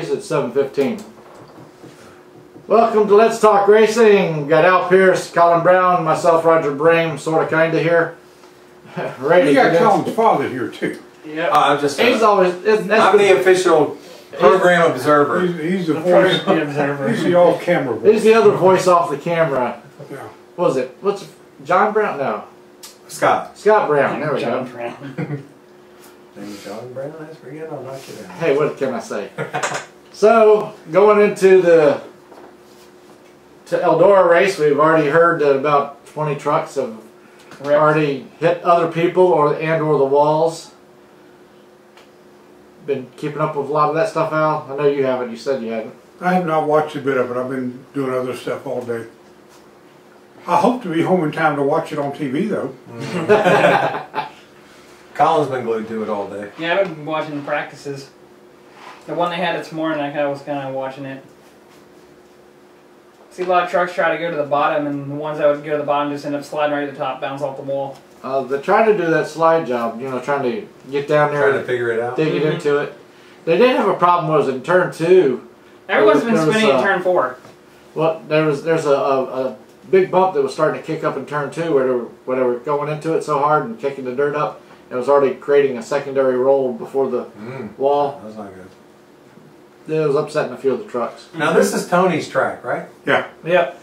Saturdays at 7:15. Welcome to Let's Talk Racing. We've got Pearce, Collin Brown, myself, Roger Brehm, sort of, kind of here. Ready. You got Collin's father here too. Yeah, I'm just. He's always. I'm the official program observer. He's the voice. He's the off-camera voice. He's the other voice off the camera. Yeah. What was it? What's John Brown? No. Scott. Scott Brown. There we John go. Brown. John Brown. That's pretty good. I'll knock you down. Hey, what can I say? So going into the Eldora race, we've already heard that about 20 trucks have already hit other people or the walls. Been keeping up with a lot of that stuff, Al? I know you haven't. You said you hadn't. I have not watched a bit of it. I've been doing other stuff all day. I hope to be home in time to watch it on TV, though. Collin's been glued to it all day. Yeah, I've been watching the practices. The one they had this morning, I was kind of watching it. See a lot of trucks try to go to the bottom, and the ones that would go to the bottom just end up sliding right to the top, bounce off the wall. They're trying to do that slide job, you know, trying to get down there trying to figure it out, dig it into it. They did have a problem. Was in turn 2. Everyone's been spinning in turn 4. Well, there's a big bump that was starting to kick up in turn 2 where they were going into it so hard and kicking the dirt up. It was already creating a secondary roll before the wall. That's not good. It was upsetting a few of the trucks. Now this is Tony's track, right? Yeah. Yep.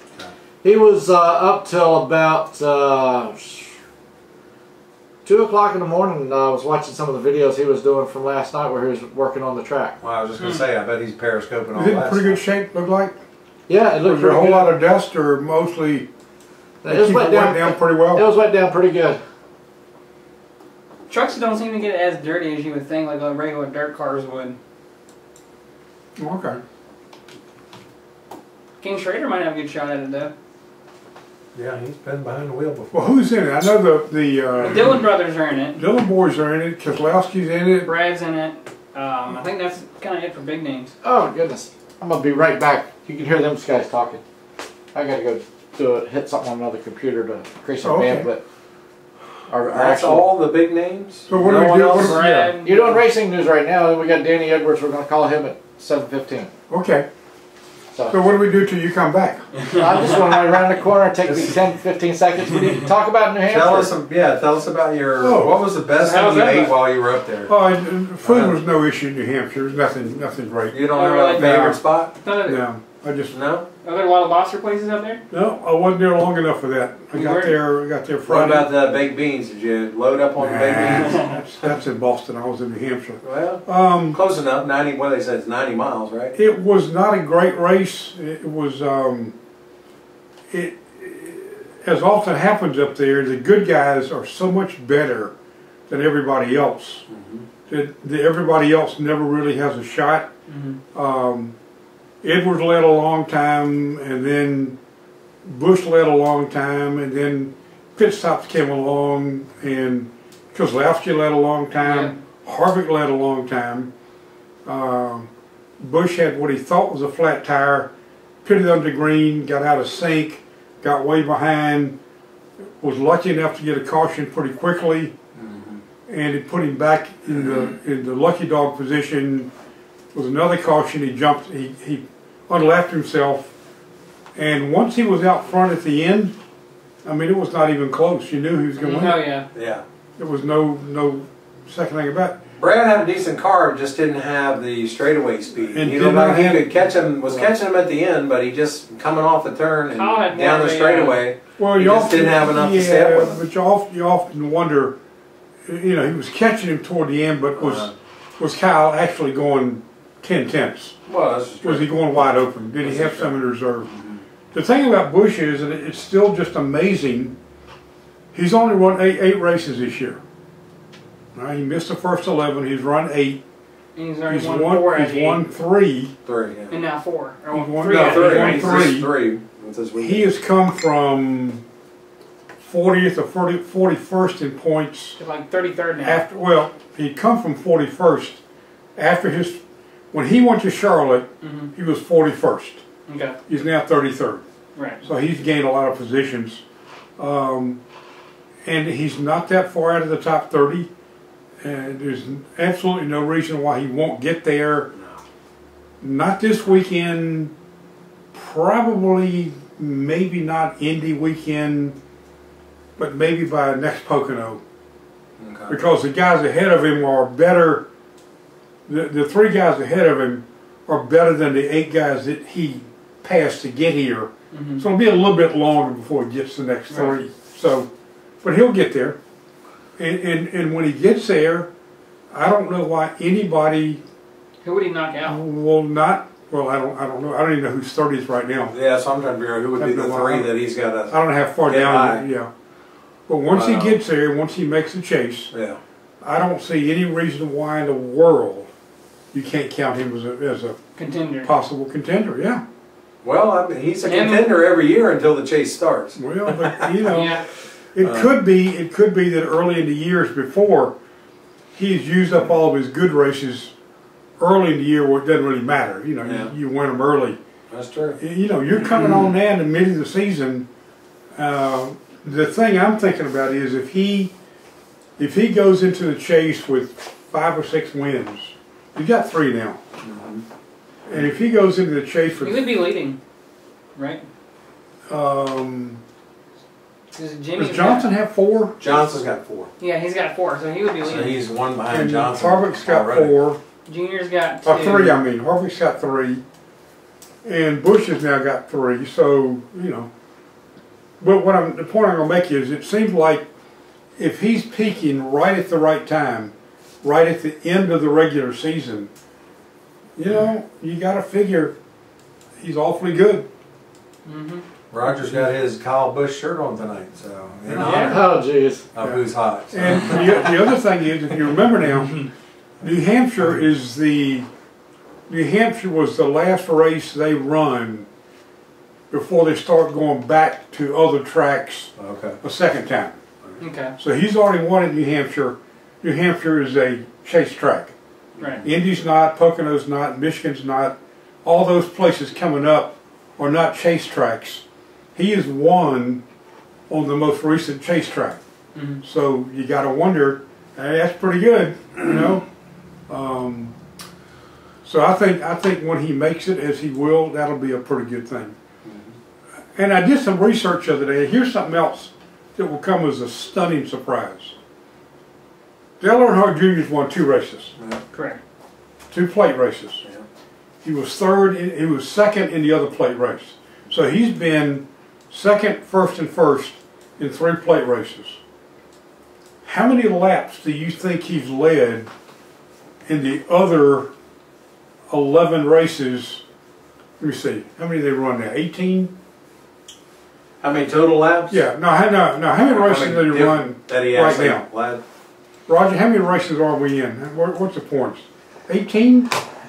He was up till about 2 o'clock in the morning. I was watching some of the videos he was doing from last night where he was working on the track. Well, I was just going to say, I bet he's periscoping all Is it in that pretty good shape, look like? Yeah, it looked Was there pretty a whole good. lot of dust or mostly It was wet down pretty well? It was wet down pretty good. Trucks don't seem to get as dirty as you would think, like regular dirt cars would. Okay. King Schrader might have a good shot at it, though. Yeah, he's been behind the wheel before. Well, who's in it? I know the Dillon brothers are in it. Dillon boys are in it. Keselowski's in it. Brad's in it. I think that's kind of it for big names. Oh goodness! I'm gonna be right back. You can hear them guys talking. I gotta go hit something on another computer to create some bandwidth. That's all the big names? So what do we do? You're doing racing news right now. We got Danny Edwards. We're gonna call him at 7:15. Okay. So what do we do till you come back? I'm just going right around the corner. Take me 10-15 seconds. We need to talk about New Hampshire. Tell us about your. Oh. What was the best thing you ate while you were up there? Food was no issue in New Hampshire. There's nothing great. You don't have a favorite spot? No, I just no. Are there a lot of lobster places up there? No, I wasn't there long enough for that. I got there What Friday. about the baked beans? Did you load up on the baked beans? That's in Boston. I was in New Hampshire. Well, close enough. 90. Well, they said it's 90 miles, right? It was not a great race. It was. As often happens up there, the good guys are so much better than everybody else. Everybody else never really has a shot. Edwards led a long time, and then Busch led a long time, and then pit stops came along, and Keselowski led a long time, Harvick led a long time. Busch had what he thought was a flat tire, pitted under green, got out of sync, got way behind, was lucky enough to get a caution pretty quickly, and it put him back in the lucky dog position. With another caution, he jumped, he unlapped himself, and once he was out front at the end, I mean, it was not even close. You knew he was going to win. Oh yeah. Yeah. There was no second thing about it. Brad had a decent car, just didn't have the straightaway speed. And he looked like he could catch him, catching him at the end, but he just coming off the turn and down the straightaway. Well, he just didn't have enough to step with him. But you often wonder, you know, he was catching him toward the end, but was Kyle actually going 10/10? Well, that's was he going wide open? Did he have some in reserve? The thing about Busch is that it's still just amazing. He's only run eight races this year. He missed the first 11. He's run 8. And he's won 4. He's won 3. And now 4. He's won 3. He has come from 40th or 41st in points. To like 33rd now. Well, he'd come from 41st after when he went to Charlotte. He was 41st. Okay. He's now 33rd. Right. So he's gained a lot of positions. And he's not that far out of the top 30. And there's absolutely no reason why he won't get there. Not this weekend. Probably, maybe not Indy weekend, but maybe by next Pocono. Okay. Because the guys ahead of him are better. The 3 guys ahead of him are better than the 8 guys that he passed to get here. Mm-hmm. So it'll be a little bit longer before he gets to the next 3. Right. So, but he'll get there. And when he gets there, I don't know why anybody. Who would he knock out? Well, I don't know. I don't even know who's 30th right now. Yeah, so I'm trying to figure out who would be the 3 that he's got to. I don't know how far down. Yeah. But once he gets there, once he makes the chase, yeah, I don't see any reason why in the world you can't count him as a contender, possible contender. Yeah. Well, I mean, he's a contender every year until the chase starts. Well, but you know, yeah. it could be that early in the years before he's used up all of his good races early in the year where it doesn't really matter. You know, you win them early. That's true. You know, you're coming on now in the middle of the season. The thing I'm thinking about is if he goes into the chase with 5 or 6 wins, you got 3 now. Mm-hmm. And if he goes into the chase with, he would be leading, right? Does Johnson have 4? Johnson's got 4. Yeah, he's got 4, so he would be leading. So he's 1 behind And Johnson. Harvick's got already. 4. Junior's got 2. 3, I mean. Harvick's got 3. And Bush has now got 3. So, you know. But the point I'm going to make is it seems like if he's peaking right at the right time, right at the end of the regular season, you know, you got to figure he's awfully good. Mm-hmm. Roger's got his Kyle Busch shirt on tonight, so in honor Oh, jeez. of who's hot. So. And the other thing is, if you remember now, New Hampshire was the last race they run before they start going back to other tracks a second time. Okay. So he's already won at New Hampshire. New Hampshire is a chase track. Right. Indy's not, Pocono's not, Michigan's not. All those places coming up are not chase tracks. He has won on the most recent chase track. Mm-hmm. So you got to wonder, hey, that's pretty good, you know. So I think when he makes it, as he will, that'll be a pretty good thing. And I did some research the other day. Here's something else that will come as a stunning surprise. Dale Earnhardt Jr. has won 2 races. Yeah. Correct. 2 plate races. Yeah. He was second in the other plate race. So he's been second, first, and first in 3 plate races. How many laps do you think he's led in the other 11 races? Let me see. How many they run now? 18? How many total laps? Yeah. No. How many races do they run that he right now? led? Roger, how many races are we in? What's the points? 18?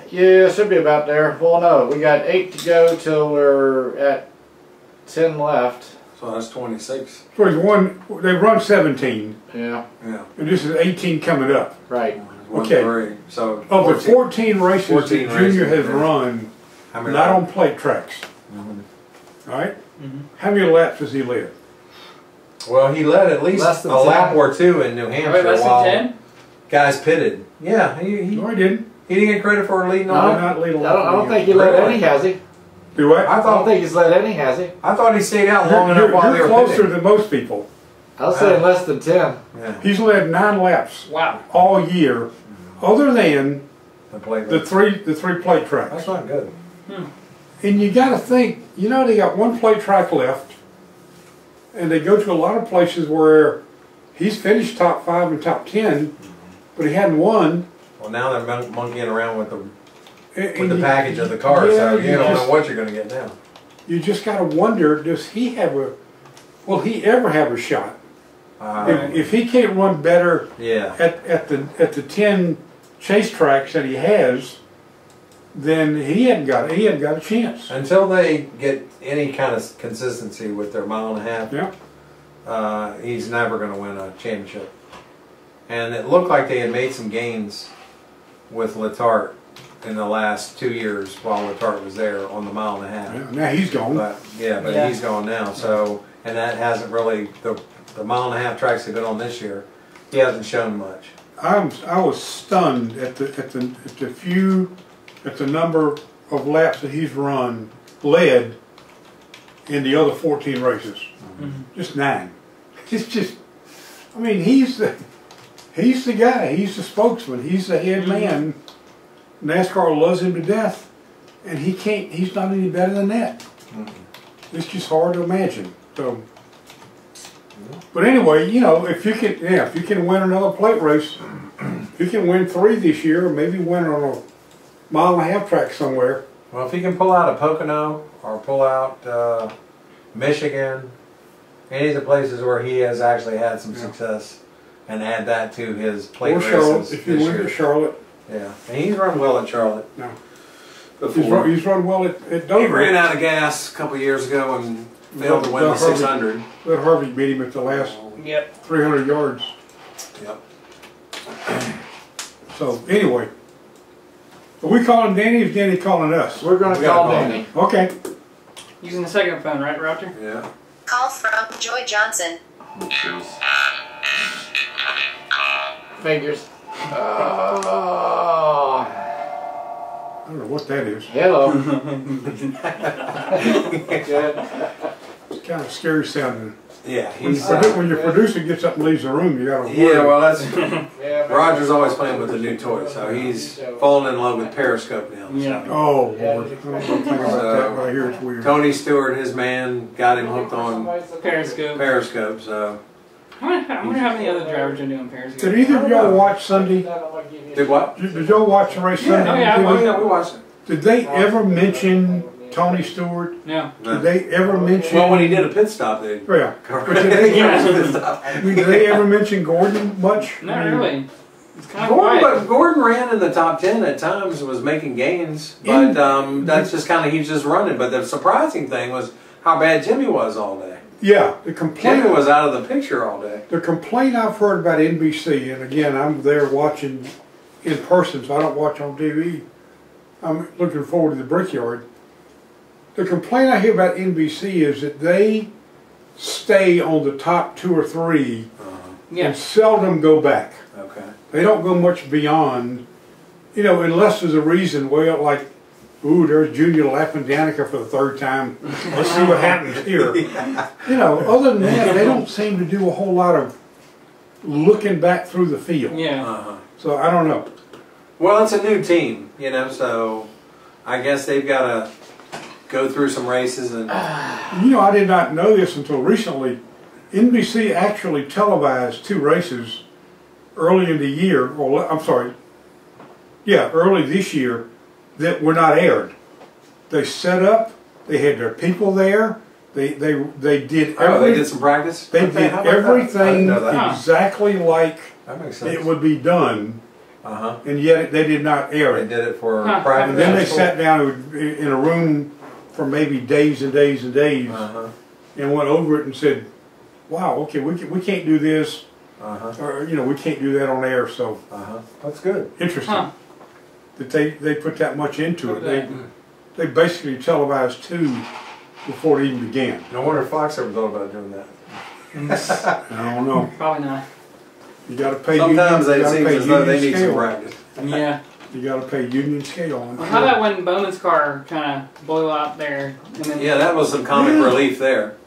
Yeah, it should be about there. Well, no, we got 8 to go till we're at 10 left. So that's 26. So he's won. They've run 17. Yeah. Yeah. And this is 18 coming up. Right. Okay. 3. So Of the 14 races 14 that Junior races, has run, how many not laps? on plate tracks. Mhm. All right? Mm-hmm. How many laps has he led? Well, he led at least Less than a lap 10. or 2 in New Hampshire Less while than 10? guys pitted. Yeah, he No, he didn't. didn't get credit for leading No. on it. Not lead a I lap. don't think he led Really? any, has he? Do what? I I don't thought think he's led any, has he? I thought he stayed out long enough while they You're were closer pitting. than most people. I was saying less than 10. Yeah, He's led 9 laps Wow. all year, other than the plate. the three plate tracks. That's not good. And you got to think, you know, they got 1 plate track left, and they go to a lot of places where he's finished top 5 and top 10, but he hadn't won. Well, now they're monkeying around with the And the you- package of the car, yeah, so you you don't just- know what you're going to get now. You just got to wonder, will he ever have a shot? If he can't run better Yeah. at the 10 chase tracks that he has, then he hadn't got a chance. Until they get any kind of consistency with their 1.5 miles, Yeah. he's never going to win a championship. And it looked like they had made some gains with Letarte in the last 2 years while Letarte was there on the 1.5 miles. Now he's gone. But Yeah. he's gone now. So, and that hasn't really the 1.5 miles tracks they've been on this year. He hasn't shown much. I was stunned at the number of laps that he's led in the other 14 races. Just 9. It's just, I mean, he's the guy. He's the spokesman. He's the head man. NASCAR loves him to death, and he's not any better than that. It's just hard to imagine. So, but anyway, you know, if you can win another plate race, if you can win 3 this year, maybe win on a mile-and-a-half track somewhere. Well, if he can pull out a Pocono or pull out Michigan, any of the places where he has actually had some success, and add that to his plate Or races Charlotte, if you this win year. at Charlotte. Yeah, and he's run well at Charlotte. No. Before. He's run well at He Dover. ran out of gas a couple years ago and failed to win the 600. Let Harvey beat him at the last 300 yards. Yep. So anyway, are we calling Danny or is Danny calling us? We're going to call Danny. Okay. Using the second phone, right, Roger? Yeah. Call from Joy Johnson. Oh, jeez. Figures. Oh. I don't know what that is. Hello. It's kind of scary sounding. Yeah, When your producer gets up and leaves the room, you gotta yeah, worry. well, that's Roger's always playing with the new toy, so he's fallen in love with Periscope now. Yeah. Oh Lord, I don't know anything about that, but I hear it's weird. Tony Stewart, his man, got him hooked on Periscope. Periscope. So I wonder how many other drivers are doing Periscope. Did either of y'all watch Sunday? did what? Did y'all watch the race Sunday? Oh, yeah, I watched Yeah, we watched it. Did they ever mention Tony Stewart? No. Did they ever mention? Well, when he did a pit stop, they. Yeah. But did they ever mention Gordon much? Not really. It's kind of quiet. Gordon ran in the top 10 at times, was making gains, but that's just kind of, he's just running. But the surprising thing was how bad Jimmy was all day. Yeah, the Jimmy complaint was out of the picture all day. The complaint I've heard about NBC, and again, I'm there watching in person, so I don't watch on TV. I'm looking forward to the Brickyard. The complaint I hear about NBC is that they stay on the top 2 or 3 and seldom go back. Okay. They don't go much beyond, you know, unless there's a reason. Well, like, ooh, there's Junior Lappin-Danica for the 3rd time. Let's see what happens here. You know, other than that, they don't seem to do a whole lot of looking back through the field. Yeah. So I don't know. Well, it's a new team, you know, so I guess they've got to go through some races and. You know, I did not know this until recently. NBC actually televised 2 races early in the year, or I'm sorry, yeah, early this year, that were not aired. They set up, they had their people there, they did they did some practice? They did everything that. exactly like That makes sense. it would be done, and yet they did not air They it. did it for And practice. then they sat down in a room for maybe days and days and days and went over it and said, wow, okay, we can't do this, or, you know, we can't do that on air, so That's good. interesting that they put that much into it. They basically televised 2 before it even began. No wonder Fox ever thought about doing that. I don't know. Probably not. You got to pay. Sometimes union, it seems as though they need some scale. practice. Yeah. You got to pay union scale on Well, how about when Bowman's car kind of blew out there? And then Yeah, that was some comic relief there.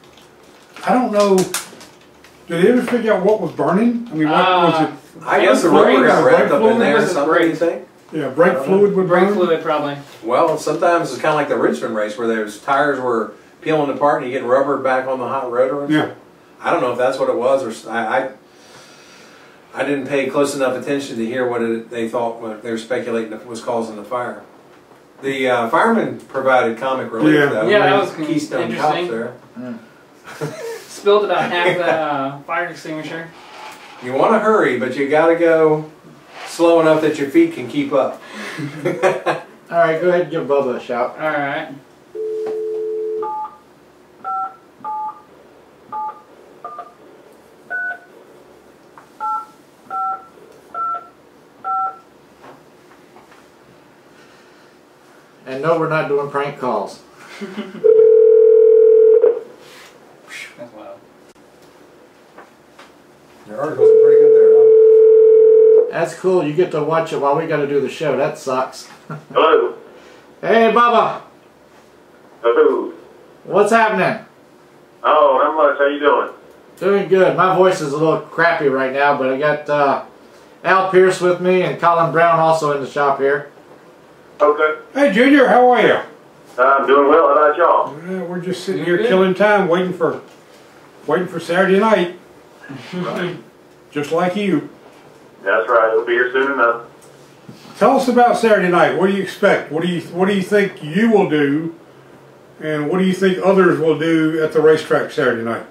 I don't know. Did they ever figure out what was burning? I mean, what was it? I guess the brake rubber got wrapped up in fluid there or versus something, brake. you think? Yeah, brake fluid would brake burn. fluid probably. Well, sometimes it's kind of like the Richmond race where those tires were peeling apart and you get rubber back on the hot rotor and stuff. I don't know if that's what it was, or I didn't pay close enough attention to hear what they thought when they were speculating that was causing the fire. The firemen provided comic relief though. Yeah, that was Keystone Cops interesting. there. Spilled about half the fire extinguisher. You want to hurry, but you got to go slow enough that your feet can keep up. All right, go ahead and give Bubba a shout. All right. And no, we're not doing prank calls. That's loud. Your articles are pretty good there, huh? That's cool. You get to watch it while we got to do the show. That sucks. Hello. Hey, Bubba. Hello. What's happening? Oh, not much. How you doing? Doing good. My voice is a little crappy right now, but I got Al Pearce with me and Collin Brown also in the shop here. Okay. Hey, Junior, how are you? I'm doing well. How about y'all? We're just sitting here killing time, waiting for Saturday night. Just like you. That's right. It'll be here soon enough. Tell us about Saturday night. What do you expect? What do you think you will do, and what do you think others will do at the racetrack Saturday night?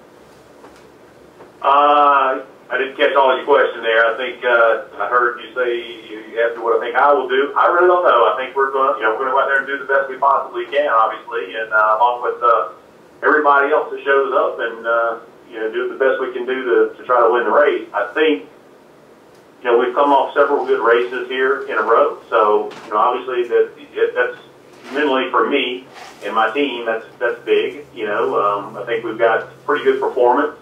I didn't catch all your question there. I think I heard you say you asked me what I think I will do. I really don't know. I think we're going to go out there and do the best we possibly can, obviously, and along with everybody else that shows up, and do the best we can do to try to win the race. I think we've come off several good races here in a row, so obviously that's mentally for me and my team. That's big. I think we've got pretty good performance.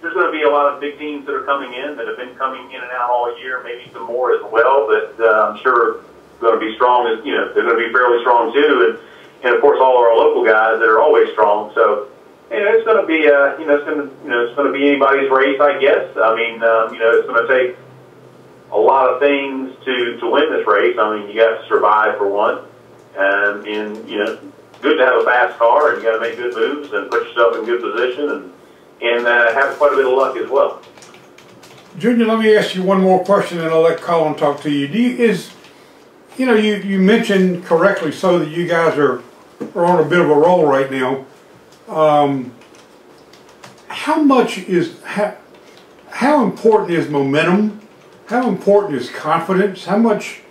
There's going to be a lot of big teams that are coming in that have been coming in and out all year, maybe some more as well, that I'm sure are going to be strong. They're going to be fairly strong too, and of course all of our local guys that are always strong. So it's going to be it's going to be anybody's race, I guess. I mean, it's going to take a lot of things to win this race. I mean, you got to survive for one, and good to have a fast car, and you got to make good moves and put yourself in good position and have quite a bit of luck as well. Junior, let me ask you one more question, and I'll let Collin talk to you. You mentioned correctly so that you guys are on a bit of a roll right now. How important is momentum? How important is confidence? How much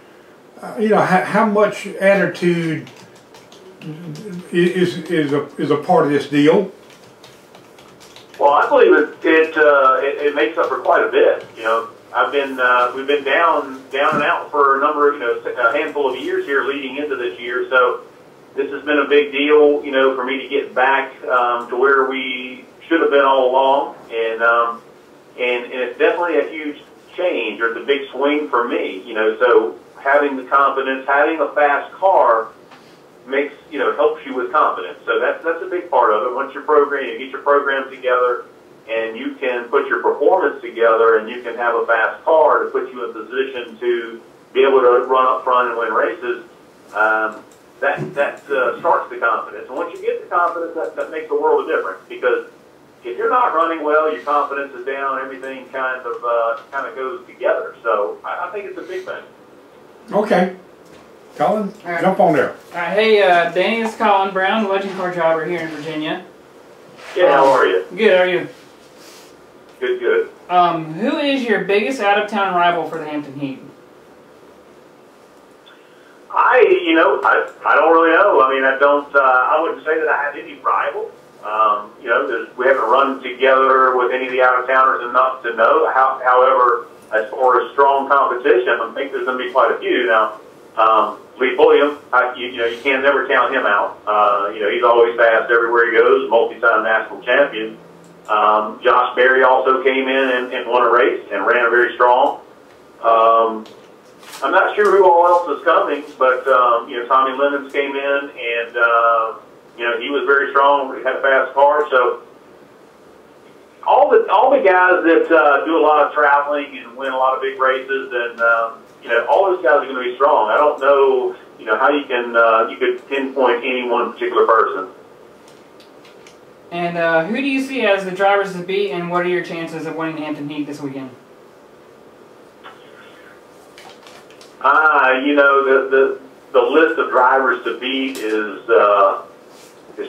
how much attitude is a part of this deal? Well, I believe it makes up for quite a bit. We've been down and out for a handful of years here leading into this year. So this has been a big deal, for me to get back to where we should have been all along, and it's definitely a huge change, or it's a big swing for me. So having the confidence, having a fast car makes helps you with confidence. So that's a big part of it. Once you get your program together, and you can put your performance together, and you can have a fast car to put you in position to be able to run up front and win races. That starts the confidence. And once you get the confidence, that makes a world of difference. Because if you're not running well, your confidence is down. Everything kind of goes together. So I think it's a big thing. Okay. Collin, jump on there. All right, hey, Danny, it's Collin Brown, legend car driver here in Virginia. Yeah, how are you? Good, how are you? Good. Who is your biggest out-of-town rival for the Hampton Heat? I don't really know. I mean, I wouldn't say that I have any rivals. We haven't run together with any of the out-of-towners enough to know. However, as far as strong competition, I think there's going to be quite a few. Now, Lee Pulliam, you can never count him out. He's always fast everywhere he goes, multi-time national champion. Josh Berry also came in and won a race and ran very strong. I'm not sure who all else is coming, but Tommy Lemons came in, and he was very strong. He had a fast car, so all the guys that do a lot of traveling and win a lot of big races, and all those guys are going to be strong. I don't know how you could pinpoint any one particular person. And who do you see as the drivers to beat, and what are your chances of winning the Hampton Heat this weekend? The list of drivers to beat is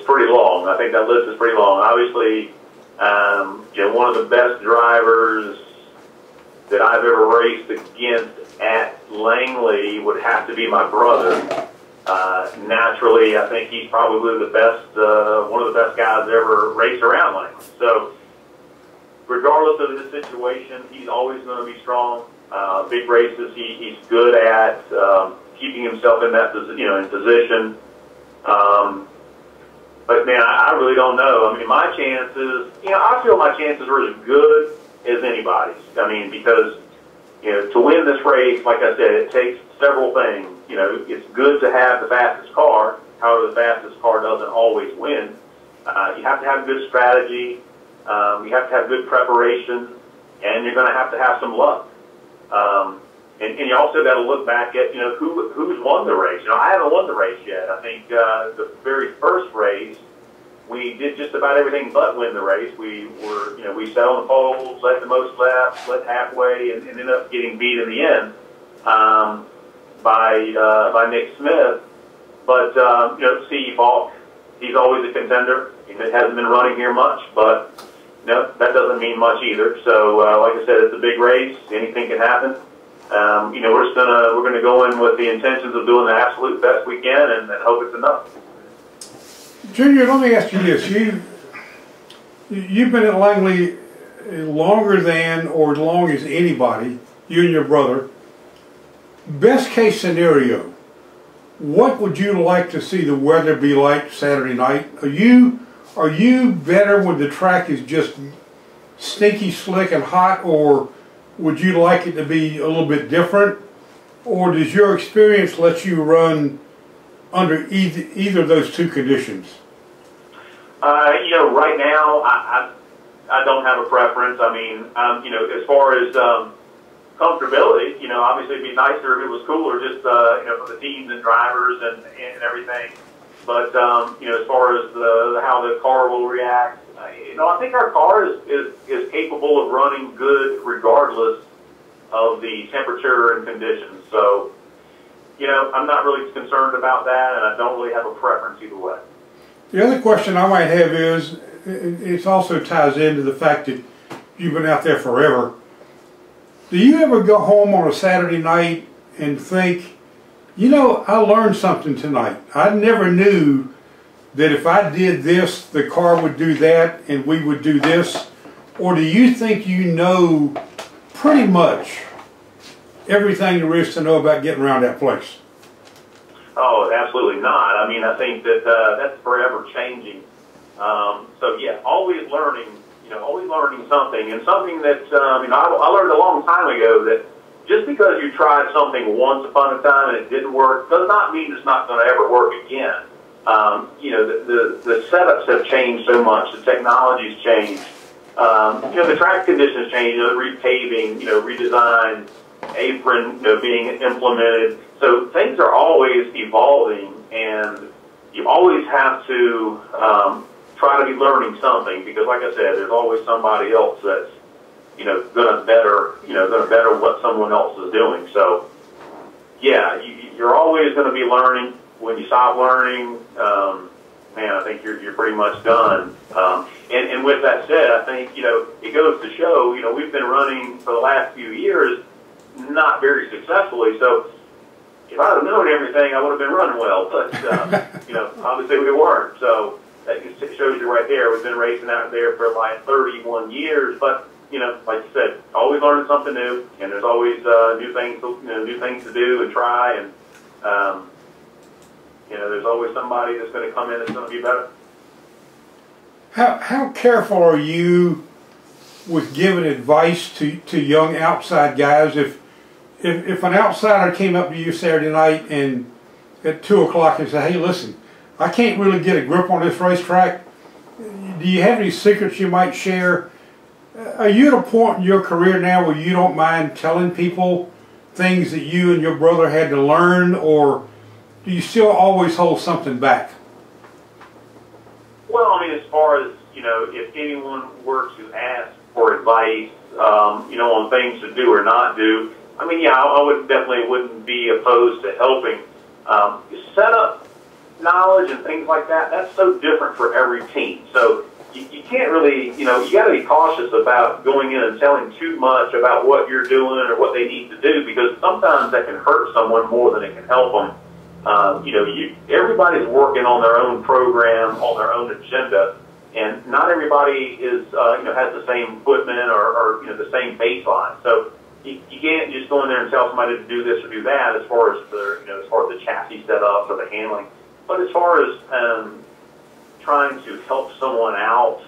pretty long. I think that list is pretty long. Obviously, one of the best drivers that I've ever raced against at Langley would have to be my brother. Naturally, I think he's probably the best, one of the best guys ever raced around Langley. So, regardless of his situation, he's always going to be strong. Big races, he's good at keeping himself in that in position. But man, I really don't know. I mean, my chances, I feel my chances are as good as anybody's. I mean, because to win this race, like I said, it takes several things. You know, it's good to have the fastest car. However, the fastest car doesn't always win. You have to have good strategy. You have to have good preparation, and you're going to have some luck. And you also got to look back at, you know, who's won the race. You know, I haven't won the race yet. I think the very first race, we did just about everything but win the race. We were, you know, we sat on the poles, led the most laps, led halfway, and ended up getting beat in the end by Nick Smith. But you know, Steve Falk, he's always a contender. He hasn't been running here much, but you know, that doesn't mean much either. So, like I said, it's a big race. Anything can happen. You know, we're gonna go in with the intentions of doing the absolute best we can, and hope it's enough. Junior, let me ask you this: you've been at Langley longer than or as long as anybody. You and your brother. Best case scenario, what would you like to see the weather be like Saturday night? Are you better when the track is just stinky, slick, and hot, or would you like it to be a little bit different? Or does your experience let you run under either of those two conditions? You know, right now, I don't have a preference. I mean, you know, as far as comfortability, you know, obviously it'd be nicer if it was cooler, just, you know, for the teams and drivers and everything. But, you know, as far as how the car will react, you know, I think our car is capable of running good regardless of the temperature and conditions. So, you know, I'm not really concerned about that, and I don't really have a preference either way. The other question I might have is, it also ties into the fact that you've been out there forever. Do you ever go home on a Saturday night and think, you know, I learned something tonight. I never knew that if I did this, the car would do that and we would do this? Or do you think you know pretty much everything there is to know about getting around that place? Oh, absolutely not. I mean, I think that that's forever changing. So yeah, always learning, you know, always learning something, and something that, you know, I learned a long time ago that just because you tried something once upon a time and it didn't work does not mean it's not going to ever work again. You know, the setups have changed so much, the technology's changed. You know, the track conditions change, you know, repaving, you know, redesign, apron, you know, being implemented. So things are always evolving, and you always have to try to be learning something, because, like I said, there's always somebody else that's, you know, going to better what someone else is doing. So, yeah, you're always going to be learning. When you stop learning, man, I think you're pretty much done. And with that said, I think, you know, it goes to show, you know, we've been running for the last few years not very successfully. So if I'd have known everything, I would have been running well. But, you know, obviously we weren't. So that just shows you right there. We've been racing out there for like 31 years. But, you know, like you said, always learning something new. And there's always new things to do and try. And, you know, there's always somebody that's going to come in that's going to be better. How careful are you with giving advice to young outside guys? If an outsider came up to you Saturday night and at 2 o'clock and said, hey, listen, I can't really get a grip on this racetrack, do you have any secrets you might share? Are you at a point in your career now where you don't mind telling people things that you and your brother had to learn, or do you still always hold something back? Well, I mean, as far as, you know, if anyone were to ask for advice, you know, on things to do or not do, I mean, yeah, I wouldn't be opposed to helping. Setup knowledge and things like that, that's so different for every team. So you can't really, you know, you got to be cautious about going in and telling too much about what you're doing or what they need to do, because sometimes that can hurt someone more than it can help them. You know, everybody's working on their own program, on their own agenda, and not everybody is, you know, has the same equipment or you know, the same baseline. So you can't just go in there and tell somebody to do this or do that as far as the chassis setups or the handling. But as far as trying to help someone out,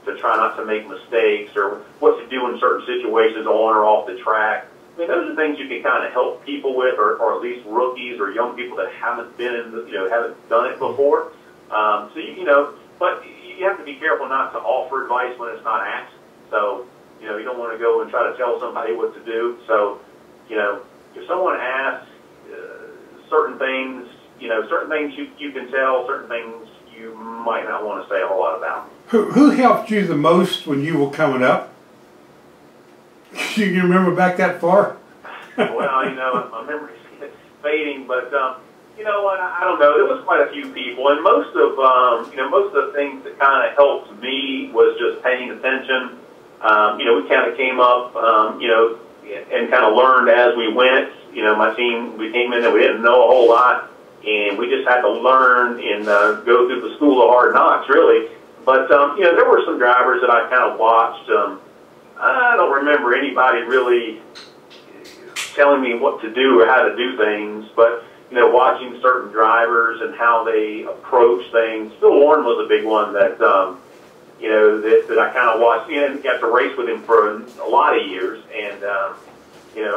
to try not to make mistakes, or what to do in certain situations on or off the track, I mean, those are things you can kind of help people with, or at least rookies or young people that haven't been in, haven't done it before. So but you have to be careful not to offer advice when it's not asked. So, you don't want to go and try to tell somebody what to do. So, if someone asks certain things, certain things you can tell, certain things you might not want to say a whole lot about. Who helped you the most when you were coming up? You can remember back that far? Well, my memory's fading, but you know what? I don't know. There was quite a few people, and most of the things that kind of helped me was just paying attention. We kind of came up, and kind of learned as we went. My team, we came in and we didn't know a whole lot, and we just had to learn and go through the school of hard knocks, really. But there were some drivers that I kind of watched. I don't remember anybody really telling me what to do or how to do things, but watching certain drivers and how they approach things. Phil Warren was a big one that that I kind of watched and got to race with him for a lot of years, and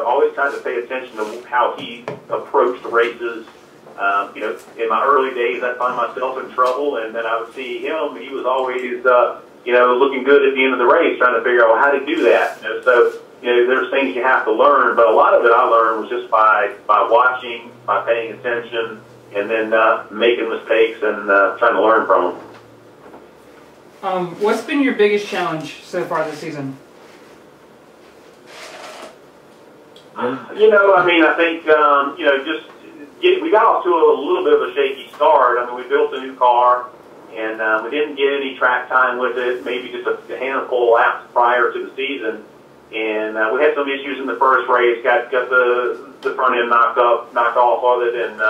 always tried to pay attention to how he approached the races. In my early days, I'd find myself in trouble, and then I would see him. He was always looking good at the end of the race, trying to figure out how to do that. So there's things you have to learn, but a lot of it I learned was just by watching, by paying attention, and then making mistakes and trying to learn from them. What's been your biggest challenge so far this season? I think we got off to a little bit of a shaky start. I mean, we built a new car, and we didn't get any track time with it, maybe just a handful of laps prior to the season. And we had some issues in the first race, got the front end knocked off of it, and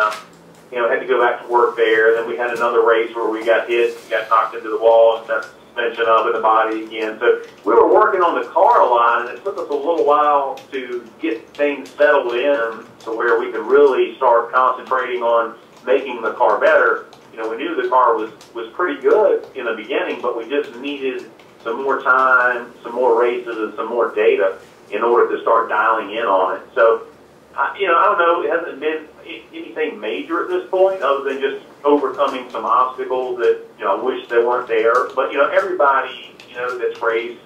had to go back to work there. Then we had another race where we got hit, got knocked into the wall, and got suspension up in the body again. So we were working on the car a lot, and it took us a little while to get things settled in to where we could really start concentrating on making the car better. We knew the car was pretty good in the beginning, but we just needed some more time, some more races, and some more data in order to start dialing in on it. So, I don't know, it hasn't been anything major at this point other than just overcoming some obstacles that, I wish they weren't there. But, everybody, that's raced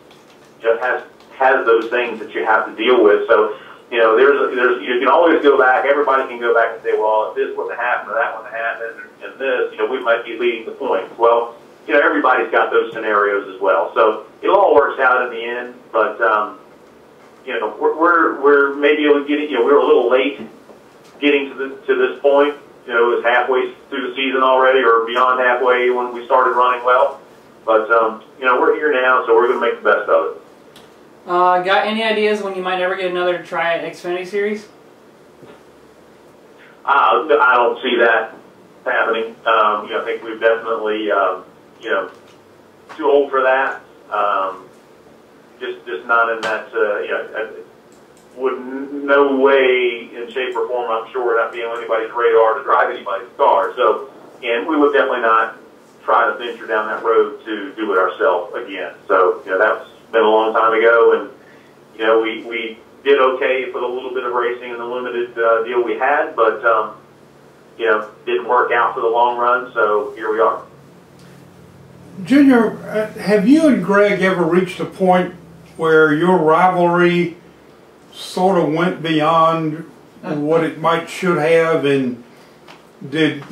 has those things that you have to deal with. So, there's you can always go back, everybody can go back and say, well, if this wouldn't have happened or that wouldn't have happened and this, we might be leading the points. Well, everybody's got those scenarios as well. So it all works out in the end, but, we're maybe getting, we were a little late getting to this point. It was halfway through the season already or beyond halfway when we started running well. But, we're here now, so we're going to make the best of it. Got any ideas when you might ever get another try at Xfinity Series? I don't see that happening. I think we've definitely, too old for that. Just not in that, would no way in shape or form, I'm sure, not be on anybody's radar to drive anybody's car. So, and we would definitely not try to venture down that road to do it ourselves again. So, that's been a long time ago, and, we did okay for the little bit of racing and the limited deal we had, but, didn't work out for the long run, so here we are. Junior, have you and Greg ever reached a point where your rivalry sort of went beyond what it should have, and did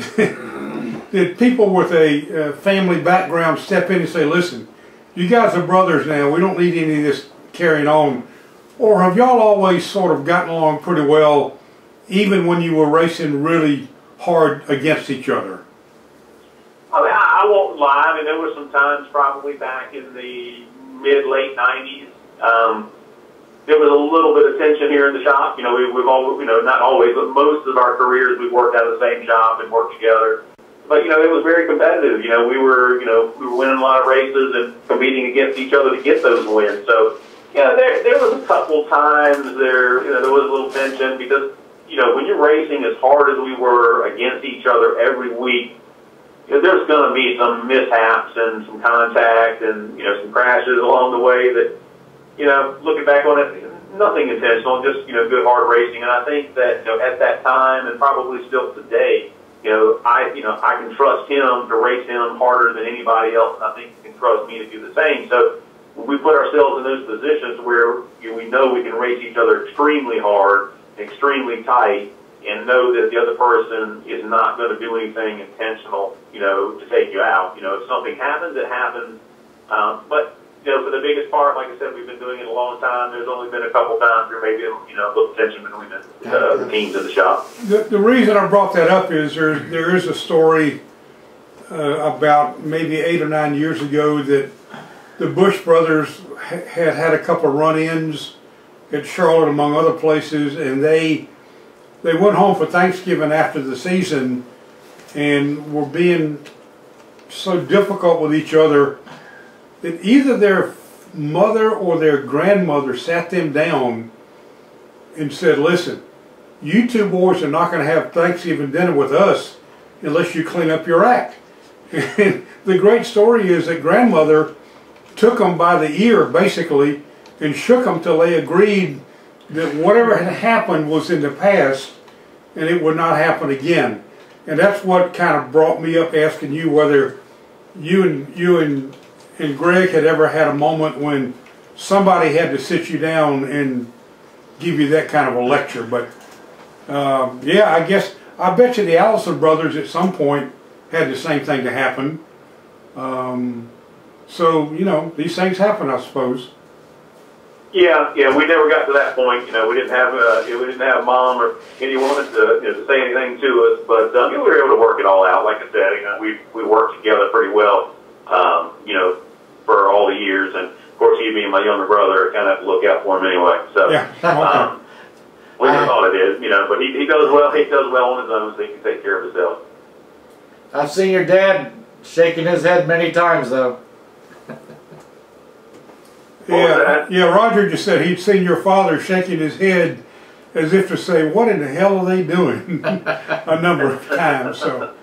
did people with a family background step in and say, listen, you guys are brothers now, we don't need any of this carrying on? Or have y'all always sort of gotten along pretty well, even when you were racing really hard against each other? I mean, I won't lie. I mean, there were some times probably back in the mid-late 90s. There was a little bit of tension here in the shop. We've all, not always, but most of our careers we've worked out of the same shop and worked together. But, it was very competitive. We were winning a lot of races and competing against each other to get those wins. So, there was a couple times there was a little tension because, when you're racing as hard as we were against each other every week, there's going to be some mishaps and some contact and, some crashes along the way that, looking back on it, nothing intentional, just good hard racing. And I think that at that time and probably still today, I can trust him to race him harder than anybody else, and I think he can trust me to do the same. So we put ourselves in those positions where we know we can race each other extremely hard, extremely tight, and know that the other person is not going to do anything intentional, to take you out. If something happens, it happens. But for the biggest part, like I said, we've been doing it a long time. There's only been a couple times where maybe a little tension between the teams in the shop. The reason I brought that up is there is a story about maybe 8 or 9 years ago that the Bush brothers had a couple of run-ins at Charlotte, among other places, and they went home for Thanksgiving after the season and were being so difficult with each other that either their mother or their grandmother sat them down and said, listen, you two boys are not going to have Thanksgiving dinner with us unless you clean up your act. And the great story is that grandmother took them by the ear, basically, and shook them till they agreed that whatever had happened was in the past and it would not happen again. And that's what kind of brought me up asking you whether you and Greg had ever had a moment when somebody had to sit you down and give you that kind of a lecture. But yeah, I bet you the Allison brothers at some point had the same thing to happen. So these things happen, I suppose. Yeah, we never got to that point. We didn't have mom or anyone to say anything to us, but we were able to work it all out. Like I said, we worked together pretty well, for all the years, and of course he being my younger brother, kind of have to look out for him anyway. So yeah, we just thought it is, but he does well. He does well on his own, so he can take care of himself. I've seen your dad shaking his head many times, though. Yeah, Roger just said he'd seen your father shaking his head as if to say, what in the hell are they doing? A number of times. So,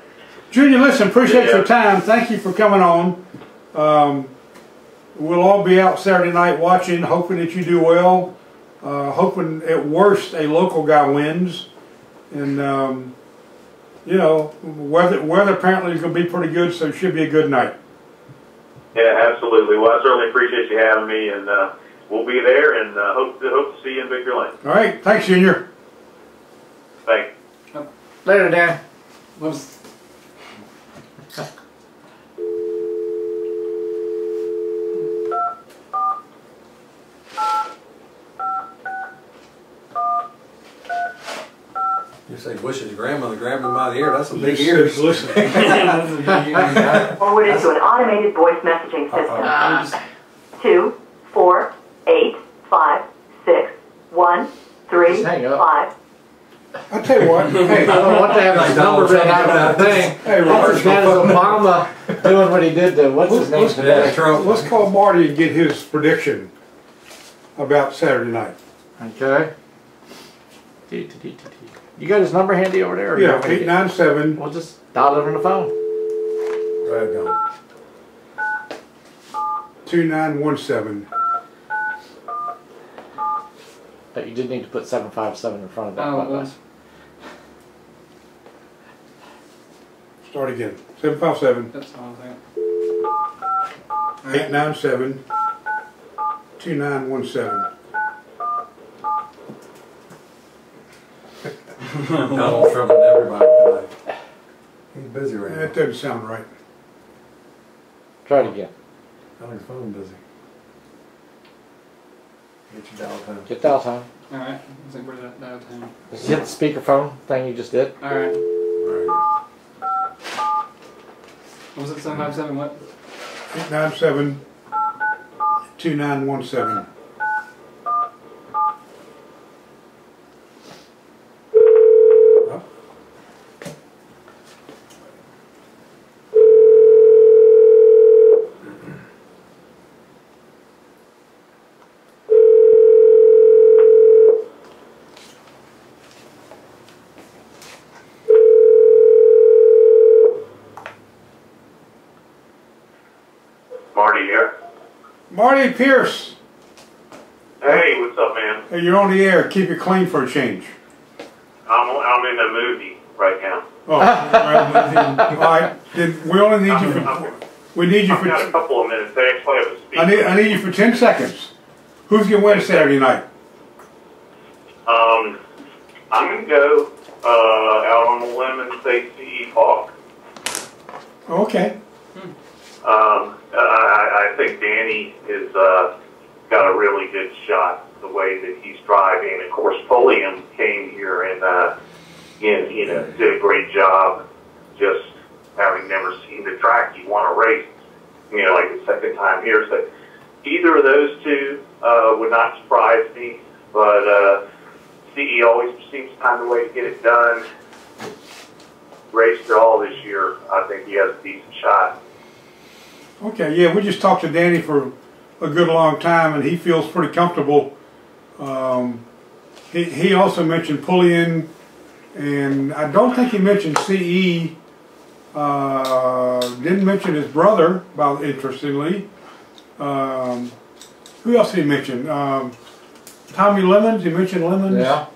Junior, listen, appreciate your time. Thank you for coming on. We'll all be out Saturday night watching, hoping that you do well. Hoping at worst a local guy wins. And, weather apparently is going to be pretty good, so it should be a good night. Yeah, absolutely. Well, I certainly appreciate you having me, and we'll be there, and hope to see you in Victory Lane. All right. Thanks, Junior. Thanks. Later, Dan. You say Bush's grandmother grabbed him by the ear. That's some big ears. Listen. Forwarded to an automated voice messaging system. 2 4 8 5 6 1 3 5. I'll tell you what. Hey, I don't know what to have his number written out on the thing. Hey, What's his name is Obama doing what he did to, what's his name today? Let's call Marty and get his prediction about Saturday night. Okay. You got his number handy over there? Or Yeah, 897. We'll just dial it on the phone. Right, go. 2917. But you did need to put 757 in front of that. Oh, it was. Start again. 757. That's all I'm saying. 897. 2917. Donald Trump and everybody tonight. He's busy right now. That doesn't sound right. Try it again. On his phone busy. Get your dial tone. Get dial time. Alright, let's see, where's that dial tone? Just hit the speakerphone thing you just did. Alright. Right. What was it, 757 what? 897. 2917. Marty here. Marty, Pearce. Hey, Hey, what's up, man? Hey, you're on the air. Keep it clean for a change. I'm in a movie right now. Oh, all right. Then we only need you for. We need you I've got a for. couple of minutes. They actually have a speaker. I need you for 10 seconds. Who's gonna win Saturday night? I'm gonna go out on a limb and say CE Hawk. Okay. I think Danny is got a really good shot the way that he's driving. Of course, Pulliam came here and did a great job. Just having never seen the track, he won a race. Like the second time here. So either of those two would not surprise me. But CE always seems to find a way to get it done. Raced it all this year. I think he has a decent shot. Okay, yeah, we just talked to Danny for a good long time, and he feels pretty comfortable. He also mentioned Pulliam, and I don't think he mentioned CE. Didn't mention his brother, interestingly. Who else did he mention? Tommy Lemons. He mentioned Lemons. Yeah.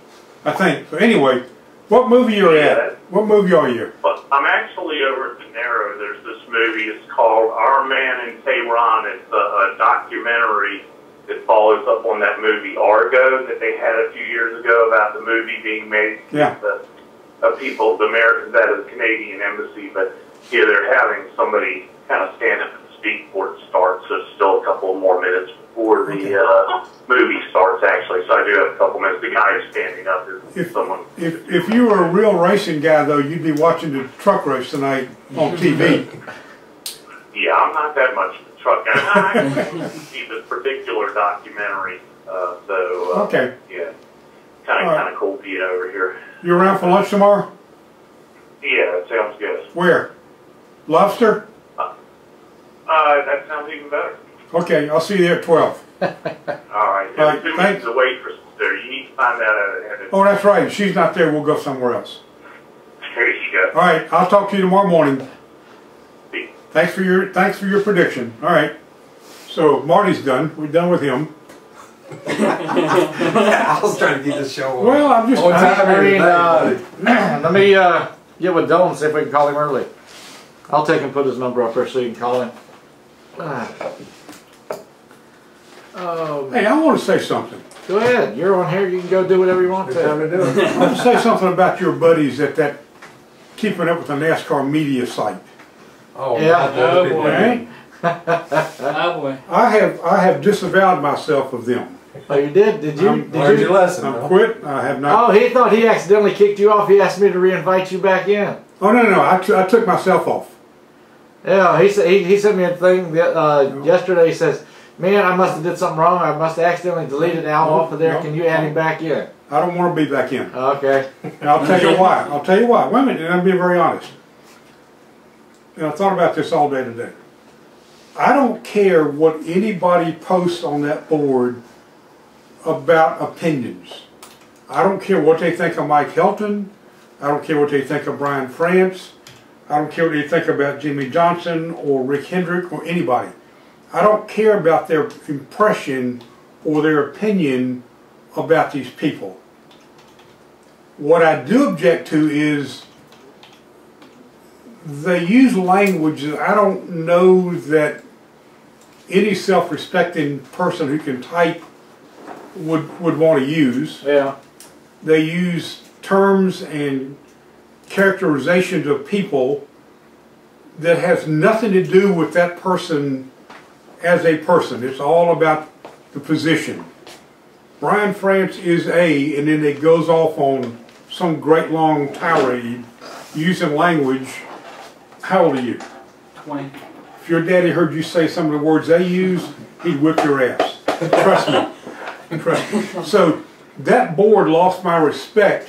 I think. So anyway, what movie you're at? What movie are you? Well, I'm actually over at the Narrow. There's this movie. It's called Our Man in Tehran. It's a documentary that follows up on that movie Argo that they had a few years ago about the movie being made. Yeah. The people, the Americans out of the Canadian embassy. But yeah, they're having somebody kind of stand up and speak before it starts. So it's still a couple more minutes before the movie starts, actually. So I do have a couple minutes. The guy who's standing up is someone. If you were a real racing guy, though, you'd be watching the truck race tonight on TV. Yeah, I'm not that much of a truck guy. I actually see this particular documentary. Okay. Yeah, kind of cool beat over here. You around for lunch tomorrow? Yeah, that sounds good. Where? Lobster? That sounds even better. Okay, I'll see you there at 12. All right. All right, There's thanks. a waitress there. You need to find that out ahead of Oh, that's right. If she's not there, we'll go somewhere else. There you go. All right, I'll talk to you tomorrow morning. See. Thanks for your prediction. All right. So Marty's done. We're done with him. I was trying to keep this show on. Well, I'm just. Let me get with Dylan and see if we can call him early. I'll take and put his number up there so you can call him. Hey, I want to say something. Go ahead. You're on here. You can go do whatever you want to. I want to say something about your buddies at that keeping up with the NASCAR media site. Oh, yeah. Oh boy. Okay? Oh boy. I have disavowed myself of them. Oh, you did? Did you? Learned your lesson. I've quit. I have not. Oh, he thought he accidentally kicked you off. He asked me to reinvite you back in. Oh no! I took myself off. Yeah, he sent me a thing yesterday. He says, "Man, I must have did something wrong. I must have accidentally deleted Al off of there. Can you add him back in?" I don't want to be back in. Okay. And I'll tell you why. I'll tell you why. Wait a minute, and I'm being very honest. And I thought about this all day today. I don't care what anybody posts on that board about opinions. I don't care what they think of Mike Helton. I don't care what they think of Brian France. I don't care what they think about Jimmy Johnson or Rick Hendrick or anybody. I don't care about their impression or their opinion about these people. What I do object to is they use language that I don't know that any self-respecting person who can type would want to use. Yeah. They use terms and characterizations of people that has nothing to do with that person as a person. It's all about the position. Brian France is a, and then it goes off on some great long tirade using language. How old are you? 20. If your daddy heard you say some of the words they use, he'd whip your ass. Trust me. Trust me. So that board lost my respect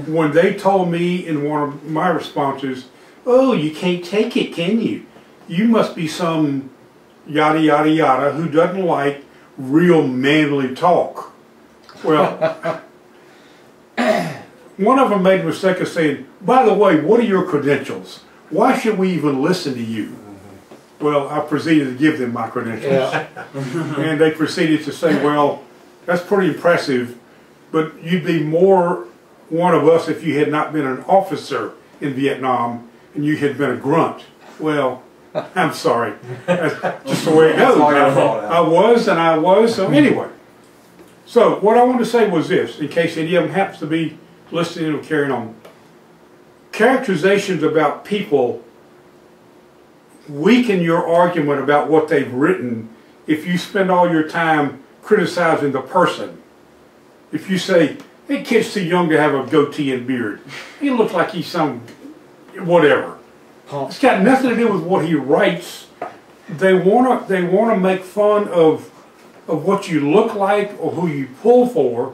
when they told me in one of my responses, "Oh, you can't take it, can you? You must be some yada yada yada who doesn't like real manly talk." Well, one of them made the mistake of saying, "By the way, what are your credentials? Why should we even listen to you?" Well, I proceeded to give them my credentials. Yeah. And they proceeded to say, "Well, That's pretty impressive, but you'd be more one of us if you had not been an officer in Vietnam and you had been a grunt. Well, I'm sorry. That's just the way it goes. I was, so anyway. So what I wanted to say was this, in case any of them happens to be listening or carrying on. Characterizations about people weaken your argument about what they've written if you spend all your time criticizing the person. If you say, "Hey, kid's too young to have a goatee and beard. He looks like he's some whatever." It's got nothing to do with what he writes. They wanna make fun of what you look like or who you pull for.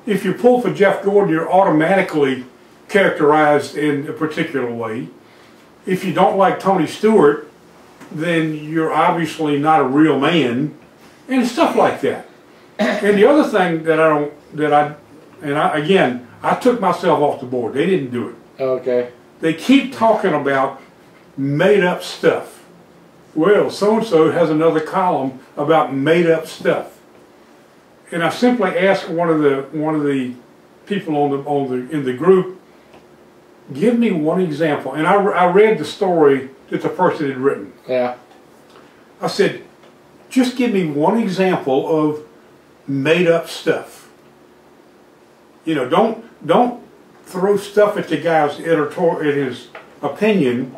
If you pull for Jeff Gordon, you're automatically characterized in a particular way. If you don't like Tony Stewart, then you're obviously not a real man, and stuff like that. And the other thing that I took myself off the board. They didn't do it. Okay. They keep talking about made up stuff. Well, so-and-so has another column about made up stuff. And I simply asked one of the people in the group, give me one example. And I read the story that the person had written. Yeah. I said, just give me one example of made up stuff. You know, don't throw stuff at the guy's editorial, at his opinion.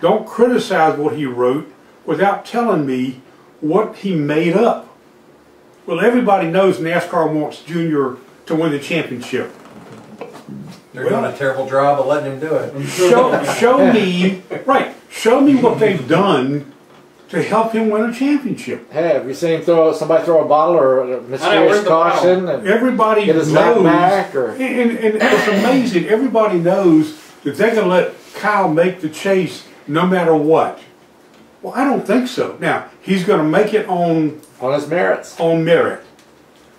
Don't criticize what he wrote without telling me what he made up. Well, everybody knows NASCAR wants Junior to win the championship. They're doing a terrible job of letting him do it. Show me, right, show me what they've done to help him win a championship. Hey, have you seen somebody throw a bottle or a mysterious caution? And everybody get his knows, back or... and it's amazing, everybody knows that they're going to let Kyle make the chase no matter what. Well, I don't think so. Now, he's going to make it on his merits. On merit.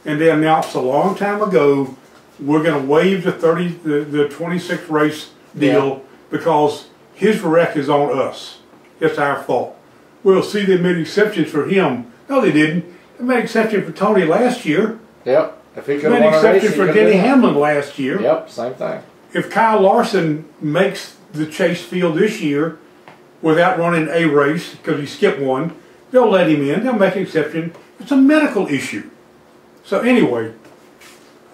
And they announced a long time ago, we're going to waive the 26 race deal because his wreck is on us. It's our fault. Well, see, they made exceptions for him. No, they didn't. They made exception for Tony last year. Yep. If he could have won a race, made exception for Denny Hamlin last year. Yep, same thing. If Kyle Larson makes the chase field this year without running a race because he skipped one, they'll let him in. They'll make an exception. It's a medical issue. So anyway,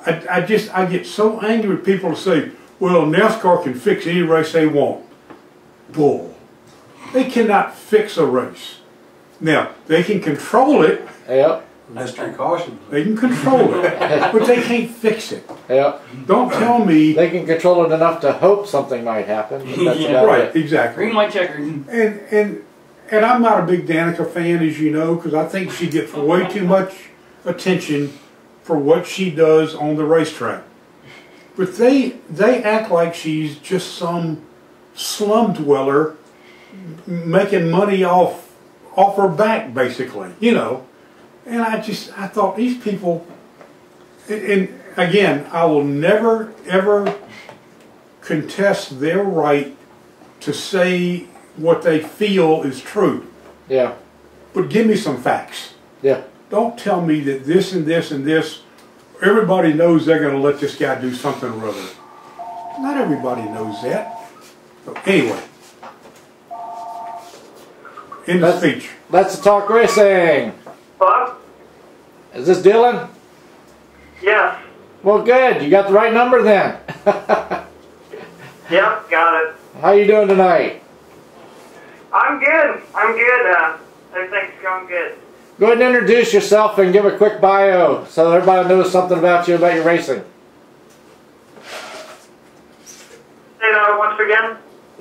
I get so angry with people who say, well, NASCAR can fix any race they want. Bull. They cannot fix a race. Now, they can control it. Yep. Mystery caution. They can control it, but they can't fix it. Yep. Don't tell me... They can control it enough to hope something might happen. But that's right, exactly. Green, white, checker. And I'm not a big Danica fan, as you know, because I think she gets way too much attention for what she does on the racetrack. But they act like she's just some slum dweller making money off her back, basically, you know. And I thought these people, and again, I will never ever contest their right to say what they feel is true. Yeah. But give me some facts. Yeah. Don't tell me that this and this and this, everybody knows they're going to let this guy do something or other. Not everybody knows that. So anyway. End of speech. Let's talk racing. Hello? Is this Dylan? Yes. Well, good. You got the right number then. Yep, got it. How you doing tonight? I'm good. Everything's going good. Go ahead and introduce yourself and give a quick bio so everybody knows something about you, about your racing. Say that once again.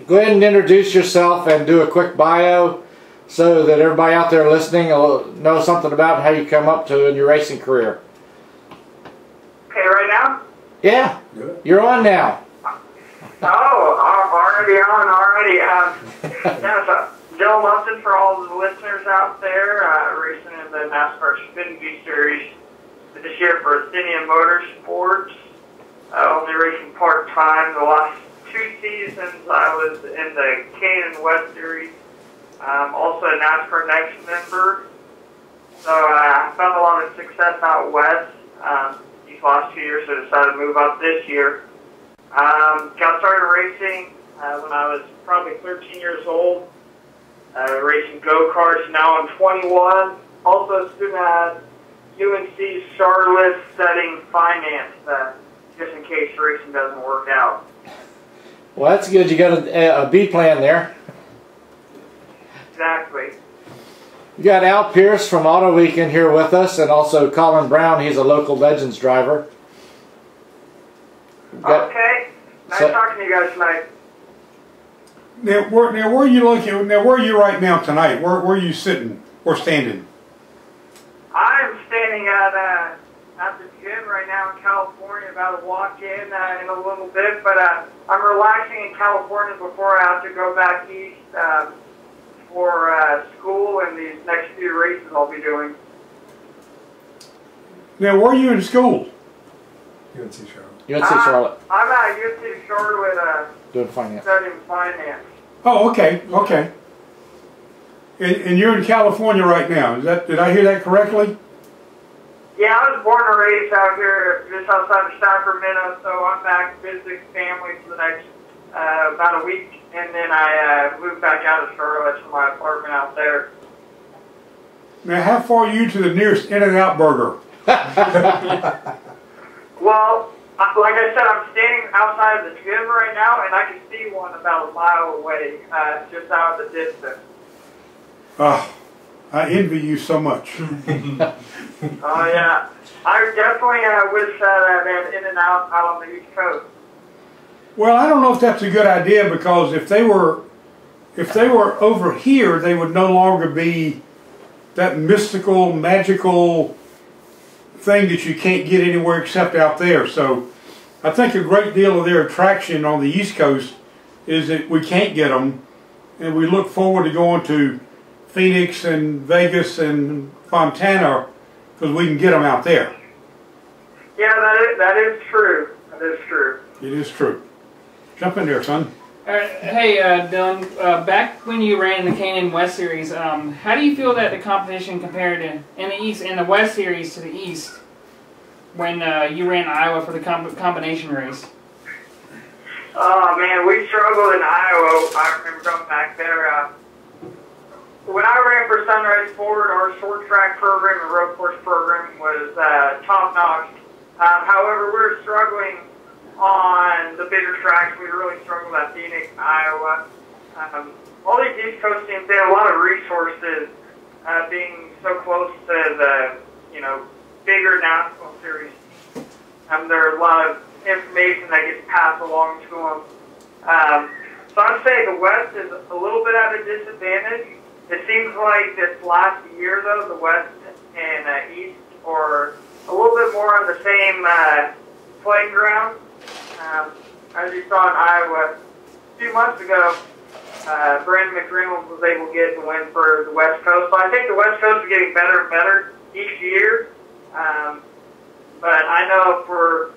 Go ahead and introduce yourself and do a quick bio so that everybody out there listening will know something about how you come up to in your racing career. Okay, right now? Yeah, you're on now. Oh, I'm already on already. Yeah, so Dylan Lupton for all the listeners out there, racing in the NASCAR Spin Bee Series this year for Athenian Motorsports. Only racing part-time. The last 2 seasons I was in the Canaan West Series. Also a NASCAR Next member. So I found a lot of success out west last 2 years, so decided to move up this year. Got started racing when I was probably 13 years old, racing go-karts. Now I'm 21. Also a student at UNC Charlotte studying finance, just in case racing doesn't work out. Well, that's good. You got a B plan there. Exactly. You got Al Pearce from Autoweek in here with us, and also Collin Brown. He's a local Legends driver. Okay. Nice talking to you guys tonight. Now, where are you looking? Now, where are you right now tonight? Where are you sitting or standing? I'm standing at the gym right now in California, about to walk in a little bit, but I'm relaxing in California before I have to go back east for school and these next few races I'll be doing. Now, where are you in school? UNC Charlotte. UNC Charlotte. I'm at UNC Charlotte doing finance. studying finance. Oh, okay, okay. And you're in California right now. Did I hear that correctly? Yeah, I was born and raised out here just outside of Sacramento, so I'm back visiting family for the next about a week, and then I moved back out of Charlotte to my apartment out there. Now, how far are you to the nearest In-N-Out Burger? Well, like I said, I'm standing outside of the gym right now, and I can see one about a mile away, just out of the distance. Oh, I envy you so much. Oh yeah, I definitely wish that I had In-N-Out out on the East Coast. Well, I don't know if that's a good idea, because if they were over here, they would no longer be that mystical, magical thing that you can't get anywhere except out there. So I think a great deal of their attraction on the East Coast is that we can't get them, and we look forward to going to Phoenix and Vegas and Fontana because we can get them out there. Yeah, that is true. That is true. It is true. Jump in there, son. Hey, Dylan, back when you ran the K&N West Series, how do you feel that the competition compared to in the East, in the West Series to the East, when you ran Iowa for the combination race? Oh man, we struggled in Iowa. I remember going back there. When I ran for Sunrise Ford, our short track program and road course program was top notch. However, we were struggling on the bigger tracks. We really struggled at Phoenix, Iowa. All these East Coast teams, they have a lot of resources, being so close to the, bigger national series. There's a lot of information that gets passed along to them. So I'd say the West is a little bit at a disadvantage. It seems like this last year, though, the West and East are a little bit more on the same playing ground. As you saw in Iowa a few months ago, Brandon McReynolds was able to get the win for the West Coast. So I think the West Coast is getting better and better each year. But I know for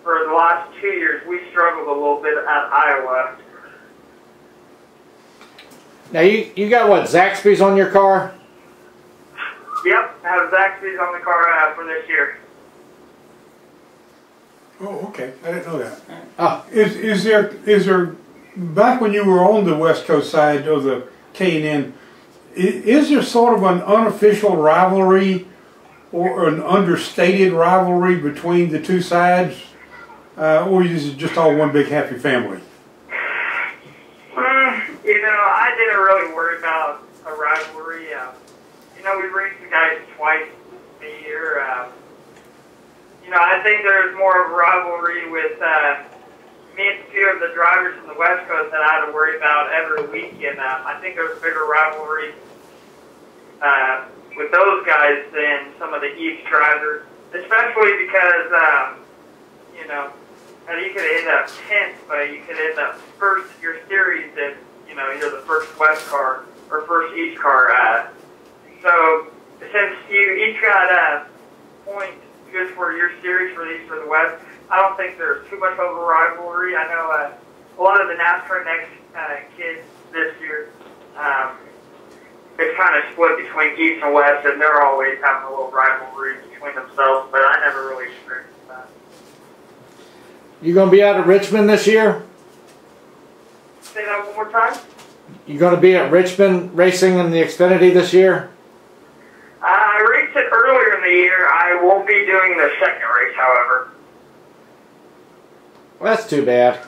the last 2 years, we struggled a little bit at Iowa. Now you got what, Zaxby's on your car? Yep, I have Zaxby's on the car for this year. Oh, okay. I didn't know that. Oh. Is there back when you were on the West Coast side of the K&N, is there sort of an unofficial rivalry or an understated rivalry between the two sides, or is it just all one big happy family? I didn't really worry about a rivalry. We race the guys twice a year. I think there's more of a rivalry with me and a few of the drivers from the West Coast that I had to worry about every week, and I think there's a bigger rivalry with those guys than some of the East drivers, especially because, you could end up 10th, but you could end up first in your series if, you're the first West car or first East car. So since you each got points just for your series for the East or the West, I don't think there's too much of a rivalry. I know a lot of the NASCAR Next kids this year, it's kind of split between East and West, and they're always having a little rivalry between themselves, but I never really experienced that. You going to be out at Richmond this year? Say that one more time. You going to be at Richmond racing in the Xfinity this year? I raced it earlier in the year. I won't be doing the second race, however. Well, that's too bad.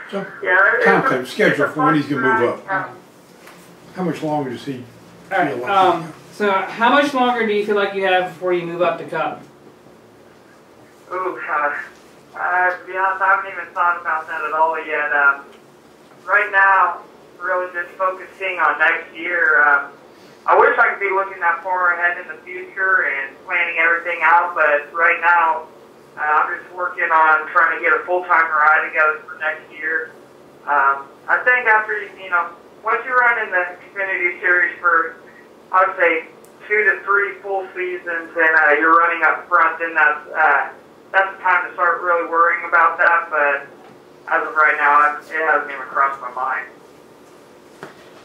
So, Yeah, time schedule for when he's going to move up. How much longer does he All right. feel like So how much longer do you feel like you have before you move up to Cup? Ooh, to be honest, I haven't even thought about that at all yet. Right now, really just focusing on next year. I wish I could be looking that far ahead in the future and planning everything out, but right now, I'm just working on trying to get a full-time ride together for next year. I think after, once you run in the Xfinity Series for, I would say, 2 to 3 full seasons and you're running up front, then that's the time to start really worrying about that, but as of right now, it hasn't even crossed my mind.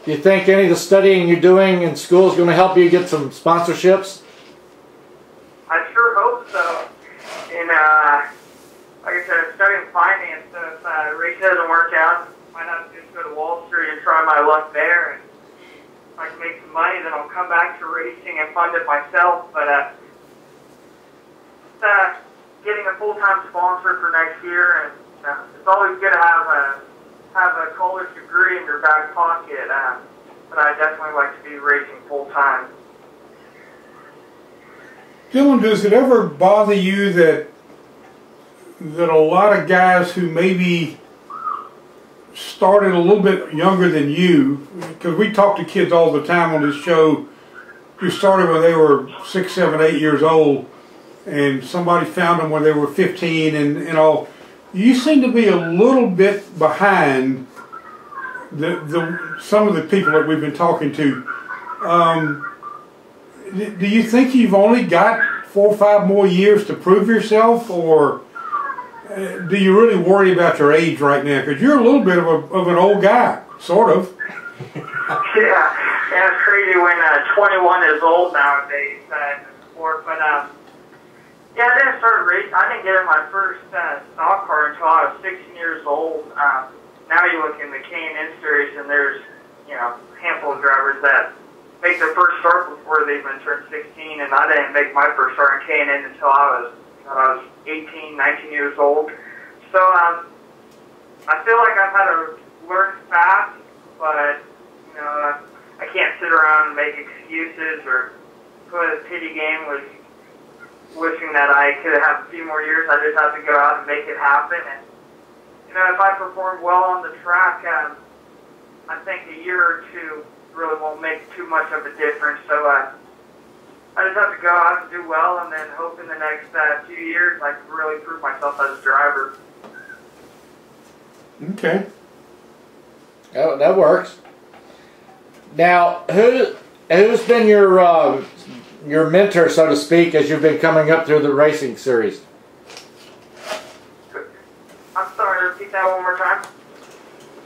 Do you think any of the studying you're doing in school is going to help you get some sponsorships? I sure hope so. And like I said, I'm studying finance, so if the race doesn't work out, I might have to just go to Wall Street and try my luck there. And if I can make some money, then I'll come back to racing and fund it myself. But getting a full-time sponsor for next year, and it's always good to have a college degree in your back pocket. But I definitely like to be racing full-time. Dylan, does it ever bother you that a lot of guys who maybe started a little bit younger than you, because we talk to kids all the time on this show who started when they were 6, 7, 8 years old, and somebody found them when they were 15 and all. You seem to be a little bit behind some of the people that we've been talking to. Do you think you've only got 4 or 5 more years to prove yourself, or do you really worry about your age right now? Because you're a little bit of an old guy, sort of. Yeah, it's crazy when 21 is old nowadays in the sport. But yeah, I didn't start racing. I didn't get in my first stock car until I was 16 years old. Now you look in the K&N series, and there's a handful of drivers that make their first start before they even turned 16, and I didn't make my first start in K&N until I was 18, 19 years old. So I feel like I've had to learn fast, but I can't sit around and make excuses or play a pity game with wishing that I could have a few more years. I just have to go out and make it happen. And if I perform well on the track, I think a year or two really won't make too much of a difference. So I just have to go out and do well, and then hope in the next few years I can really prove myself as a driver. Okay. Oh, that works. Now, who's been your mentor, so to speak, as you've been coming up through the racing series? I'm sorry, repeat that one more time.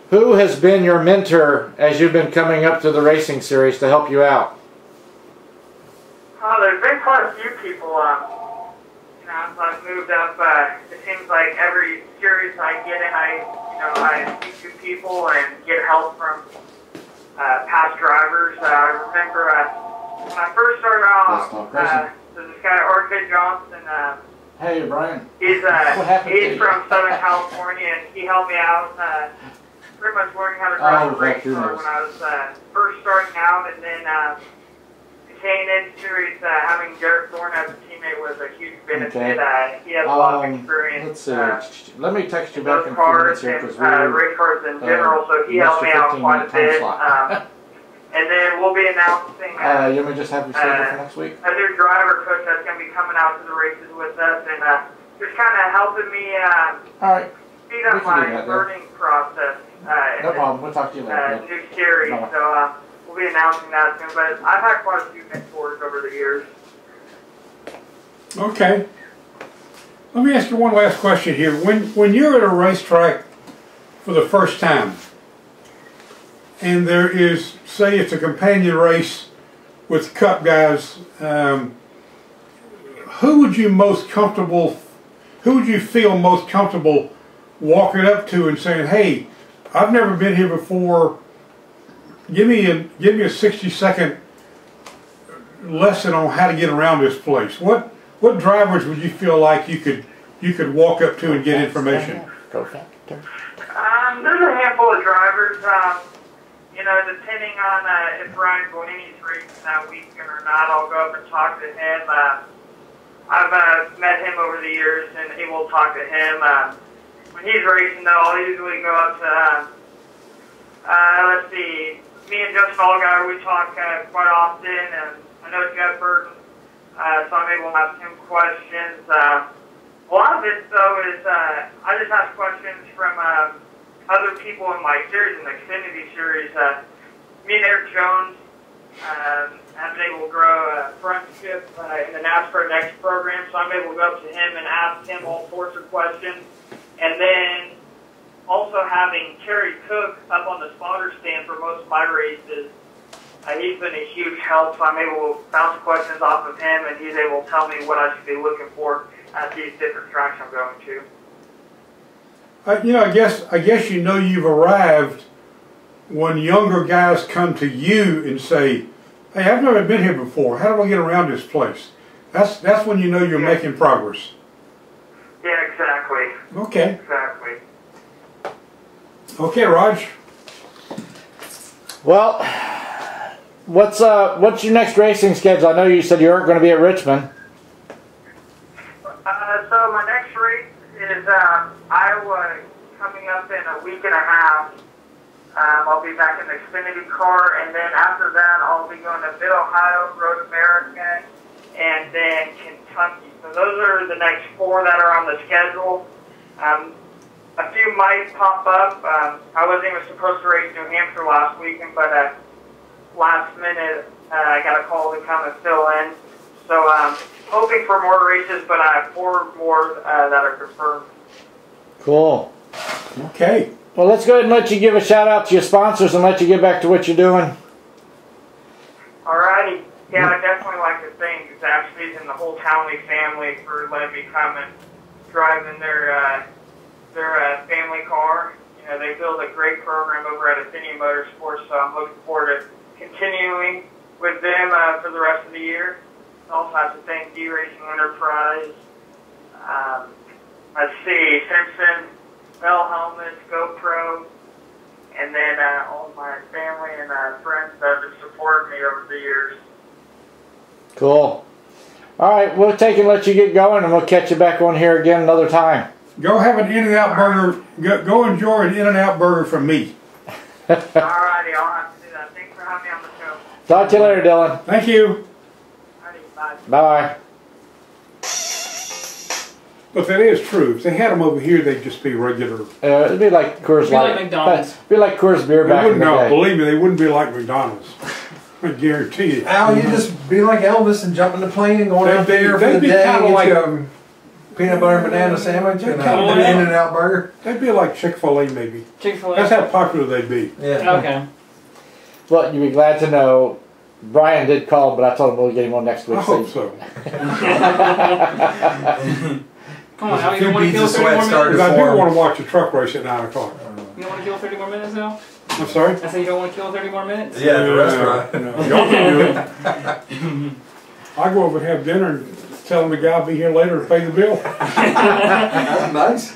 Who has been your mentor as you've been coming up through the racing series to help you out? Oh, there's been quite a few people. As I've moved up, it seems like every series I get in, I speak to people and get help from past drivers. I remember when I first started off, there's this guy, RJ Johnson. Hey, Brian. He's from Southern California, and he helped me out pretty much learning how to drive a race car when I was first starting out, and then the K&N series, having Derek Thorne as a teammate was a huge benefit. Okay. He has a lot of experience. Let's see. Let me text you back in a few cars minutes here, and race cars in general, so he helped me out quite a bit. And then we'll be announcing you want me just have you scheduled for next week? a new driver coach that's going to be coming out to the races with us, and just kind of helping me All right. speed up my learning process. No problem. We'll talk to you later. New series, so we'll be announcing that soon. But I've had quite a few mentors over the years. Okay. Let me ask you one last question here. When you're at a racetrack for the first time, and there is, say it's a companion race with Cup guys, who would you most comfortable who would you feel most comfortable walking up to and saying, "Hey, I've never been here before. Give me a 60-second lesson on how to get around this place." What drivers would you feel like you could walk up to and get information? There's a handful of drivers. You know, depending on if Ryan Blaney's racing that weekend or not, I'll go up and talk to him. I've met him over the years and able to talk to him. When he's racing, though, I'll usually go up to, let's see, me and Justin Allgaier, we talk quite often, and I know Jeff Burton, so I'm able to ask him questions. A lot of it, though, is I just ask questions from other people in my series, in the Xfinity series. Me and Eric Jones have been able to grow a friendship in the NASCAR Next program, so I'm able to go up to him and ask him all sorts of questions. And then also having Terry Cook up on the spotter stand for most of my races, he's been a huge help, so I'm able to bounce questions off of him, and he's able to tell me what I should be looking for at these different tracks I'm going to. You know, I guess you know you've arrived when younger guys come to you and say, "Hey, I've never been here before. How do I get around this place?" That's when you know you're making progress. Yeah, exactly. Okay. Exactly. Okay, Raj. Well, what's your next racing schedule? I know you said you aren't going to be at Richmond. So my next race is Iowa coming up in a week and a half. I'll be back in the Xfinity car, and then after that I'll be going to Mid-Ohio, Road America, and then Kentucky. So those are the next 4 that are on the schedule. A few might pop up. I wasn't even supposed to race New Hampshire last weekend, but last minute I got a call to come and fill in. So hoping for more races, but I have 4 more that are confirmed. Cool. Okay. Well, let's go ahead and let you give a shout out to your sponsors and let you get back to what you're doing. Alrighty. Yeah, I'd definitely like to thank Zaxby's and the whole Townley family for letting me come and drive in their family car. You know, they build a great program over at Affinity Motorsports, so I'm looking forward to continuing with them for the rest of the year. I also have to thank D-Racing Enterprise. Let's see, Simpson, Bell Helmets, GoPro, and then all of my family and friends that have been supporting me over the years. Cool. All right, we'll take and let you get going, and we'll catch you back on here again another time. Go have an In-N-Out burger. Go enjoy an In-N-Out burger from me. Alrighty, I'll have to do that. Thanks for having me on the show. Talk to you later, Dylan. Thank you. Alrighty, bye. Bye-bye. But that is true. If they had them over here, they'd just be regular. It'd be like Coors Light. Like McDonald's. It'd be like Coors beer back in the day. Believe me, they wouldn't be like McDonald's. I guarantee you. Al, you just be like Elvis and jump in the plane and going out there for the day, get like you a peanut butter and banana sandwich and an In-N-Out burger. They'd be like Chick-fil-A maybe. Chick-fil-A. That's how popular they'd be. Yeah. Okay. Well, you'd be glad to know Brian did call, but I told him we'll get him on next week. I hope so. Come on, Al, you don't want to kill 30 more minutes? Because I do want to watch a truck race at 9 o'clock. You don't want to kill 30 more minutes, Al? I'm sorry? I said you don't want to kill 30 more minutes? Yeah, at the restaurant. No, y'all can do it. I go over and have dinner and tell the guy I'll be here later to pay the bill. That's nice.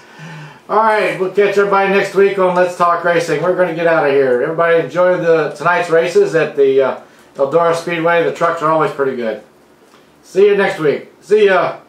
All right, we'll catch everybody next week on Let's Talk Racing. We're going to get out of here. Everybody enjoy tonight's races at the Eldora Speedway. The trucks are always pretty good. See you next week. See ya.